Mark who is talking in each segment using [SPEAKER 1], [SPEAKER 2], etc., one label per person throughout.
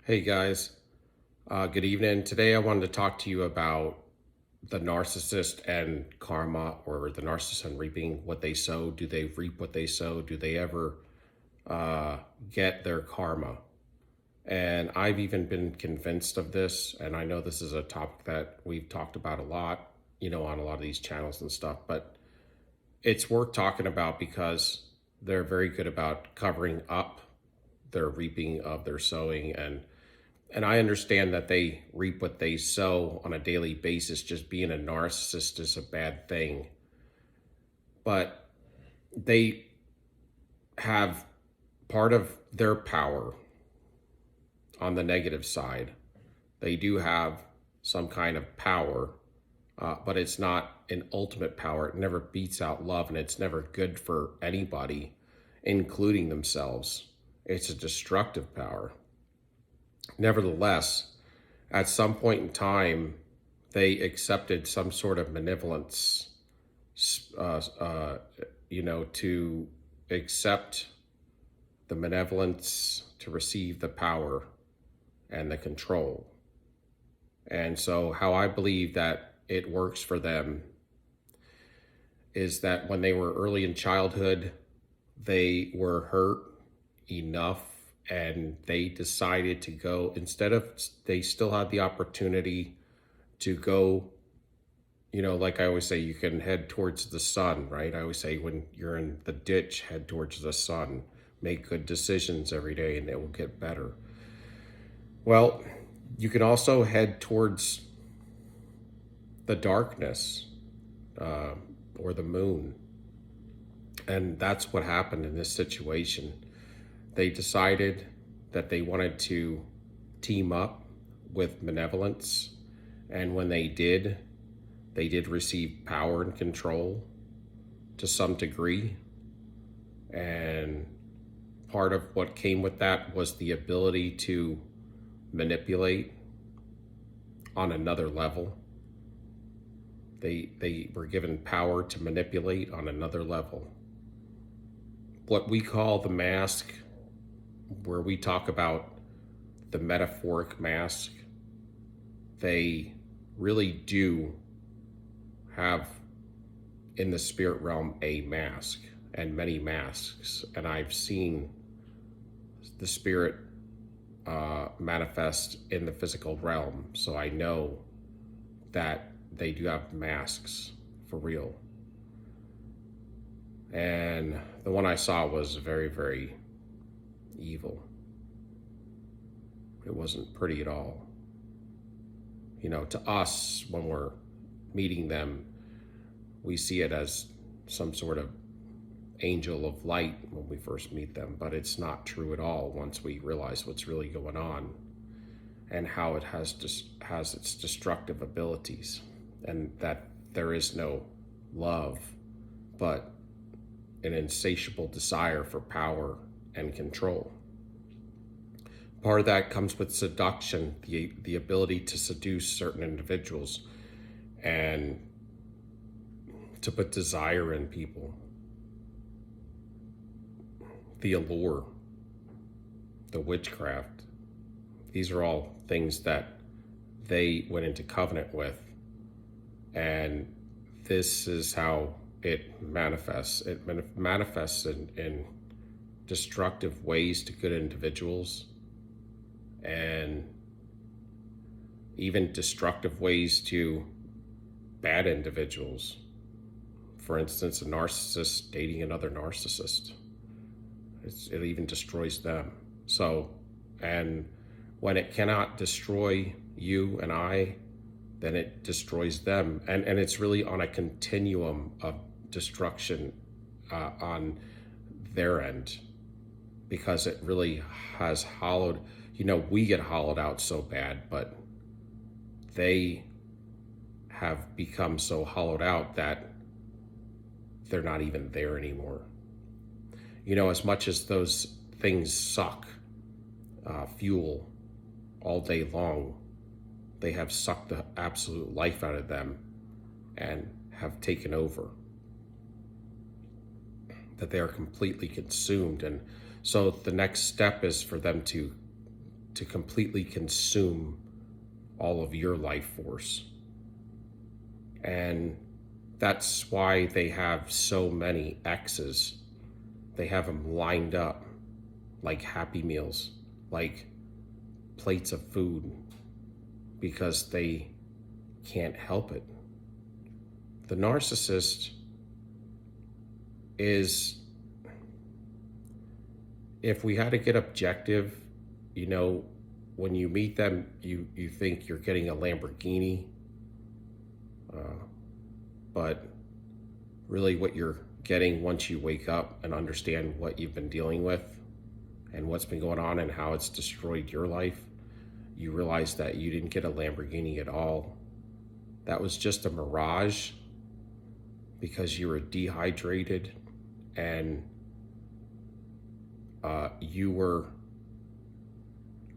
[SPEAKER 1] Hey guys, good evening. Today I wanted to talk to you about the narcissist and karma, or the narcissist and reaping what they sow. Do they reap what they sow? Do they ever uh, get their karma? And I've even been convinced of this, and I know this is a topic that we've talked about a lot, on a lot of these channels and stuff, but it's worth talking about because they're very good about covering up their reaping of their sowing, and I understand that they reap what they sow on a daily basis. Just being a narcissist is a bad thing. But they have part of their power on the negative side. They do have some kind of power, but it's not an ultimate power. It never beats out love, and it's never good for anybody, including themselves. It's a destructive power. Nevertheless, at some point in time, they accepted some sort of benevolence, to accept the benevolence, to receive the power and the control. And so, how I believe that it works for them is that when they were early in childhood, they were hurt enough and they decided to go, they still had the opportunity to go, like I always say, you can head towards the sun, right? I always say when you're in the ditch, head towards the sun, make good decisions every day and it will get better. Well, you can also head towards the darkness, or the moon. And that's what happened in this situation. They decided that they wanted to team up with benevolence. And when they did receive power and control to some degree. And part of what came with that was the ability to manipulate on another level. They were given power to manipulate on another level. What we call the mask, where we talk about the metaphoric mask, they really do have in the spirit realm a mask and many masks. And I've seen the spirit manifest in the physical realm. So I know that they do have masks for real. And the one I saw was very, very evil. It wasn't pretty at all. To us, when we're meeting them, we see it as some sort of angel of light when we first meet them, but it's not true at all once we realize what's really going on and how it has its destructive abilities, and that there is no love, but an insatiable desire for power and control. Part of that comes with seduction, the ability to seduce certain individuals and to put desire in people. The allure, the witchcraft, these are all things that they went into covenant with. And this is how it manifests. It manifests in destructive ways to good individuals, and even destructive ways to bad individuals. For instance, a narcissist dating another narcissist. It even destroys them. So, and when it cannot destroy you and I, then it destroys them. And it's really on a continuum of destruction on their end, because it really has hollowed, we get hollowed out so bad, but they have become so hollowed out that they're not even there anymore. As much as those things suck fuel all day long, they have sucked the absolute life out of them and have taken over. That they are completely consumed. And so the next step is for them to to completely consume all of your life force. And that's why they have so many X's. They have them lined up like Happy Meals, like plates of food, because they can't help it. The narcissist is, if we had to get objective, when you meet them, you think you're getting a Lamborghini, but really what you're getting once you wake up and understand what you've been dealing with and what's been going on and how it's destroyed your life, you realize that you didn't get a Lamborghini at all. That was just a mirage because you were dehydrated and you were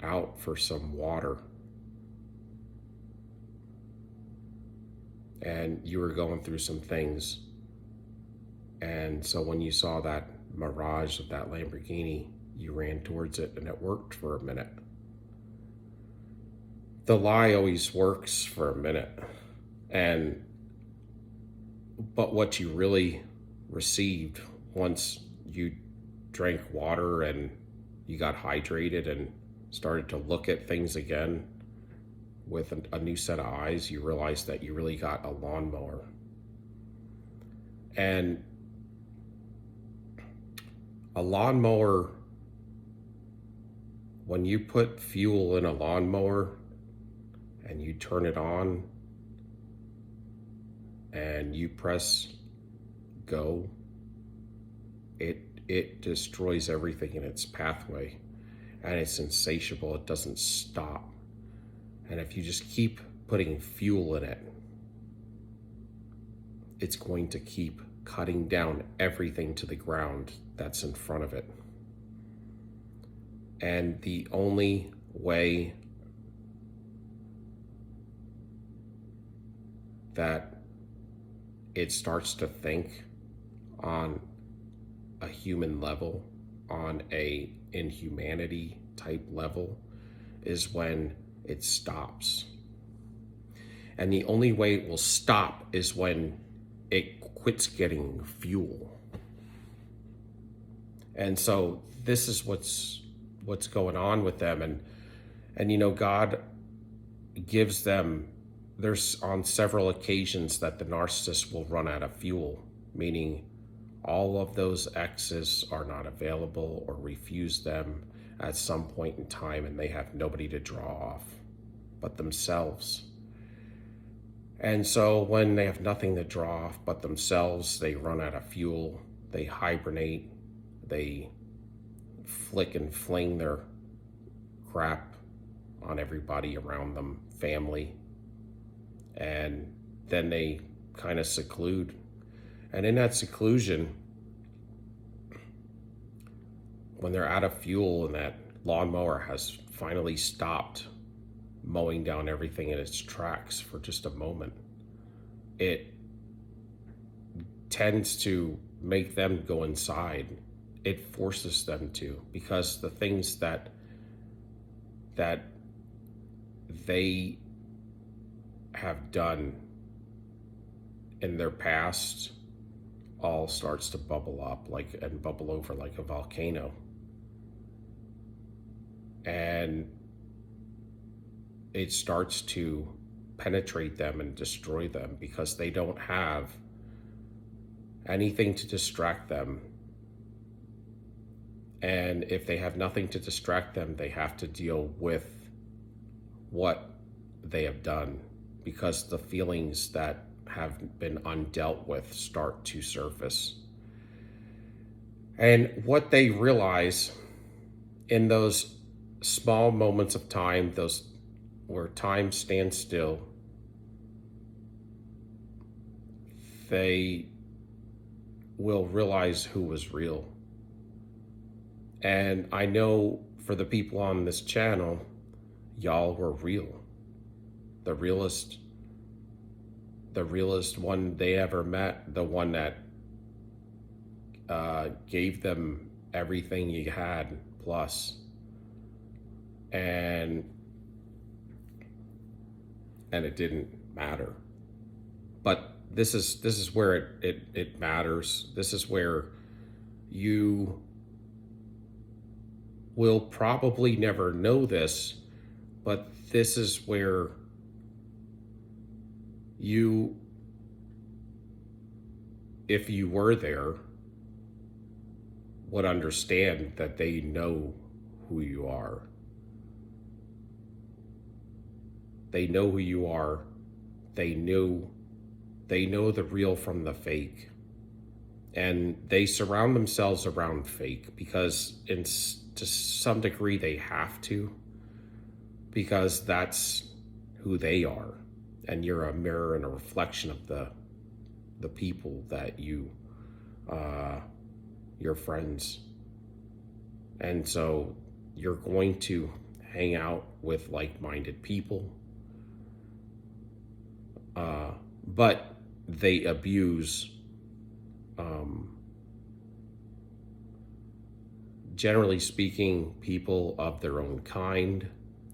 [SPEAKER 1] out for some water and you were going through some things. And so when you saw that mirage of that Lamborghini, you ran towards it, and it worked for a minute. The lie always works for a minute, but what you really received once you drank water and you got hydrated and started to look at things again with a new set of eyes, you realized that you really got a lawnmower. And a lawnmower, when you put fuel in a lawnmower and you turn it on and you press go, it destroys everything in its pathway, and it's insatiable. It doesn't stop. And if you just keep putting fuel in it, it's going to keep cutting down everything to the ground that's in front of it. And the only way that it starts to think on a human level, on a inhumanity type level, is when it stops. And the only way it will stop is when it quits getting fuel. And so this is what's going on with them. And God gives them, there's on several occasions that the narcissist will run out of fuel, meaning all of those X's are not available or refuse them at some point in time, and they have nobody to draw off but themselves. And so when they have nothing to draw off but themselves, they run out of fuel, they hibernate, they flick and fling their crap on everybody around them, family, and then they kind of seclude. And in that seclusion, when they're out of fuel and that lawnmower has finally stopped mowing down everything in its tracks for just a moment, it tends to make them go inside. It forces them to, because the things that they have done in their past all starts to bubble up and bubble over like a volcano. And it starts to penetrate them and destroy them because they don't have anything to distract them. And if they have nothing to distract them, they have to deal with what they have done, because the feelings that have been undealt with start to surface. And what they realize in those small moments of time, those where time stands still, they will realize who was real. And I know for the people on this channel, y'all were real. The realest one they ever met, the one that gave them everything you had plus. and it didn't matter. But this is where it matters. This is where you will probably never know this, but this is where you, if you were there, would understand that they know who you are. They know who you are. They know the real from the fake. And they surround themselves around fake because to some degree they have to, because that's who they are. And you're a mirror and a reflection of the people that your friends. And so you're going to hang out with like-minded people. But they abuse, generally speaking, people of their own kind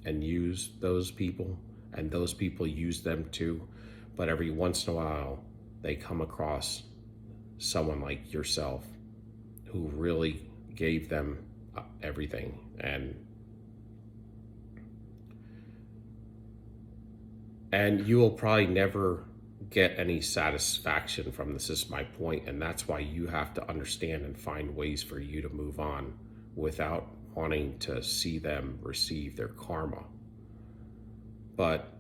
[SPEAKER 1] and use those people, and those people use them too. But every once in a while, they come across someone like yourself who really gave them everything. And you will probably never get any satisfaction from this, is my point. And that's why you have to understand and find ways for you to move on without wanting to see them receive their karma. But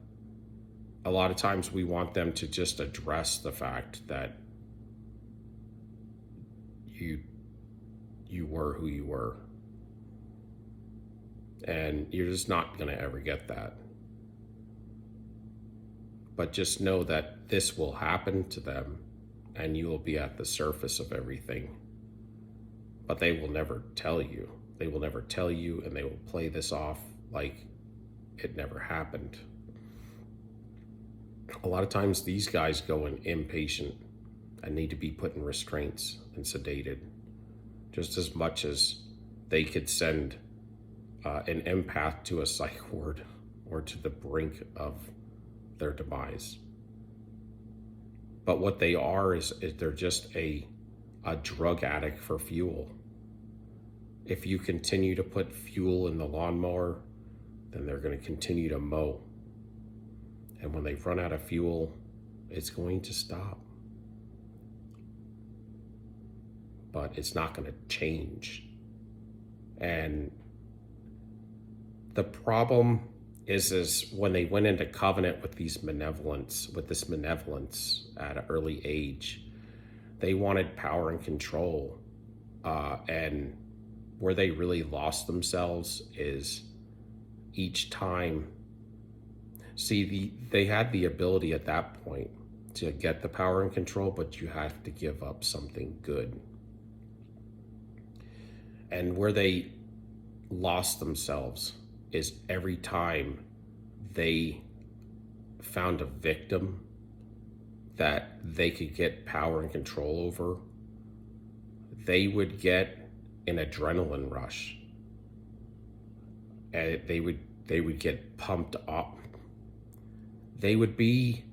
[SPEAKER 1] a lot of times we want them to just address the fact that you were who you were. And you're just not going to ever get that. But just know that this will happen to them and you will be at the surface of everything. But they will never tell you. They will never tell you, and they will play this off like it never happened. A lot of times these guys go in impatient and need to be put in restraints and sedated just as much as they could send an empath to a psych ward or to the brink of their demise. But what they are is they're just a drug addict for fuel. If you continue to put fuel in the lawnmower, then they're going to continue to mow. And when they run out of fuel, it's going to stop. But it's not going to change. And the problem is when they went into covenant with this malevolence at an early age, they wanted power and control. And where they really lost themselves is each time. See, they had the ability at that point to get the power and control, but you have to give up something good. And where they lost themselves is every time they found a victim that they could get power and control over, they would get an adrenaline rush. And they would get pumped up. They would be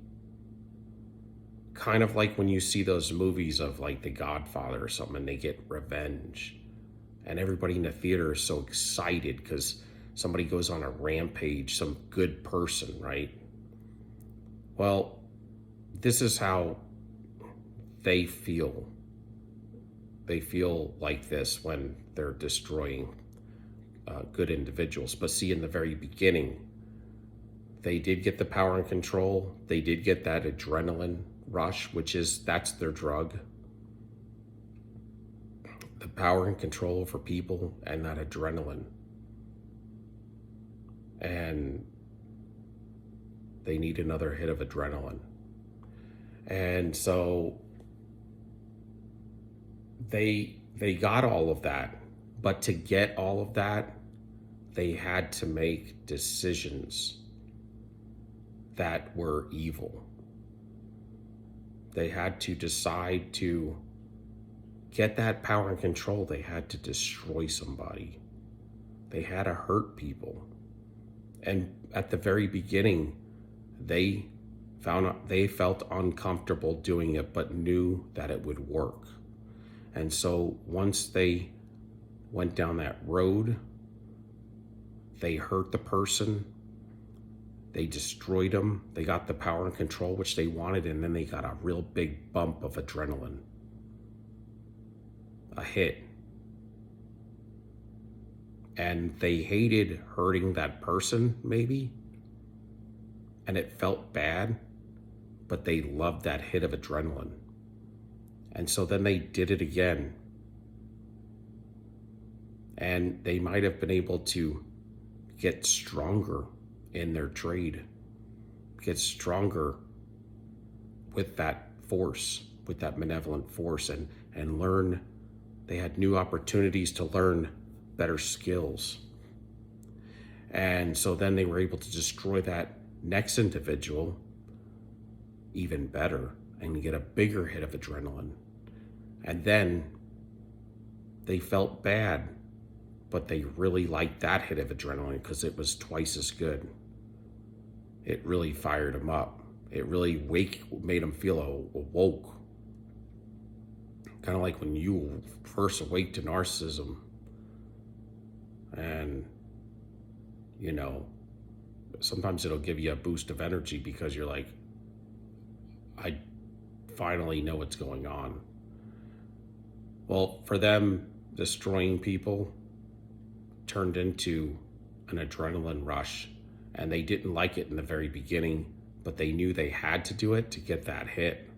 [SPEAKER 1] kind of like when you see those movies of like The Godfather or something, and they get revenge. And everybody in the theater is so excited because somebody goes on a rampage, some good person, right? Well, this is how they feel. They feel like this when they're destroying good individuals. But see, in the very beginning, they did get the power and control. They did get that adrenaline rush, that's their drug. The power and control over people and that adrenaline. And they need another hit of adrenaline. And so they got all of that. But to get all of that, they had to make decisions that were evil. They had to decide to get that power and control. They had to destroy somebody. They had to hurt people. And at the very beginning, they they felt uncomfortable doing it, but knew that it would work. And so once they went down that road, they hurt the person, they destroyed them, they got the power and control which they wanted, and then they got a real big bump of adrenaline, a hit. And they hated hurting that person, maybe, and it felt bad, but they loved that hit of adrenaline. And so then they did it again. And they might have been able to get stronger in their trade, get stronger with that force, with that malevolent force, and learn. They had new opportunities to learn better skills. And so then they were able to destroy that next individual even better and get a bigger hit of adrenaline. And then they felt bad, but they really liked that hit of adrenaline because it was twice as good. It really fired them up. It really made them feel awoke. Kind of like when you first awake to narcissism. And, you know, sometimes it'll give you a boost of energy because you're like, I finally know what's going on. Well, for them, destroying people turned into an adrenaline rush, and they didn't like it in the very beginning, but they knew they had to do it to get that hit.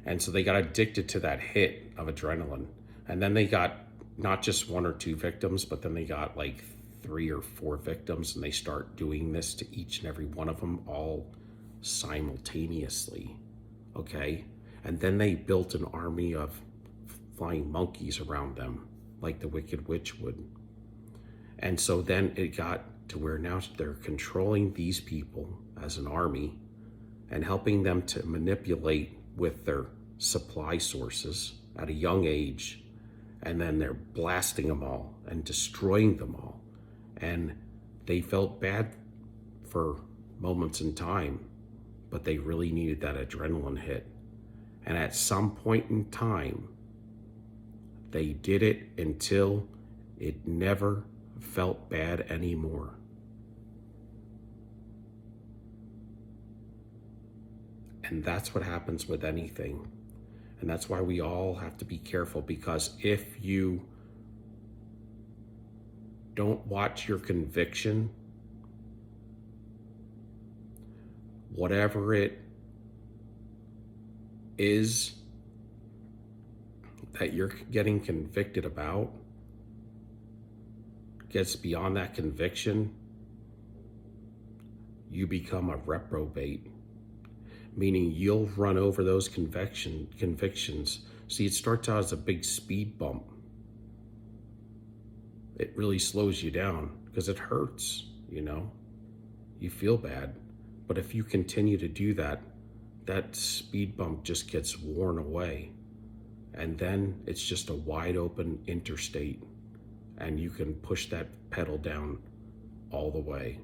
[SPEAKER 1] And so they got addicted to that hit of adrenaline. And then they got not just one or two victims, but then they got like 3 or 4 victims, and they start doing this to each and every one of them all simultaneously. Okay? And then they built an army of flying monkeys around them, like the Wicked Witch would. And so then it got to where now they're controlling these people as an army and helping them to manipulate with their supply sources at a young age. And then they're blasting them all and destroying them all. And they felt bad for moments in time, but they really needed that adrenaline hit. And at some point in time, they did it until it never felt bad anymore. And that's what happens with anything. And that's why we all have to be careful, because if you don't watch your conviction, whatever it is that you're getting convicted about gets beyond that conviction, you become a reprobate, meaning you'll run over those convictions. See, it starts out as a big speed bump. It really slows you down because it hurts, you know? You feel bad. But if you continue to do that, that speed bump just gets worn away. And then it's just a wide open interstate, and you can push that pedal down all the way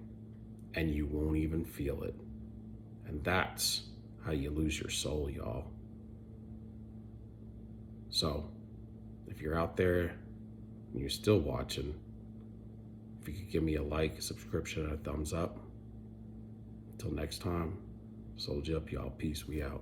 [SPEAKER 1] and you won't even feel it. And that's how you lose your soul, y'all. So if you're out there and you're still watching, if you could give me a like, a subscription, and a thumbs up. Until next time, soldier up, y'all. Peace. We out.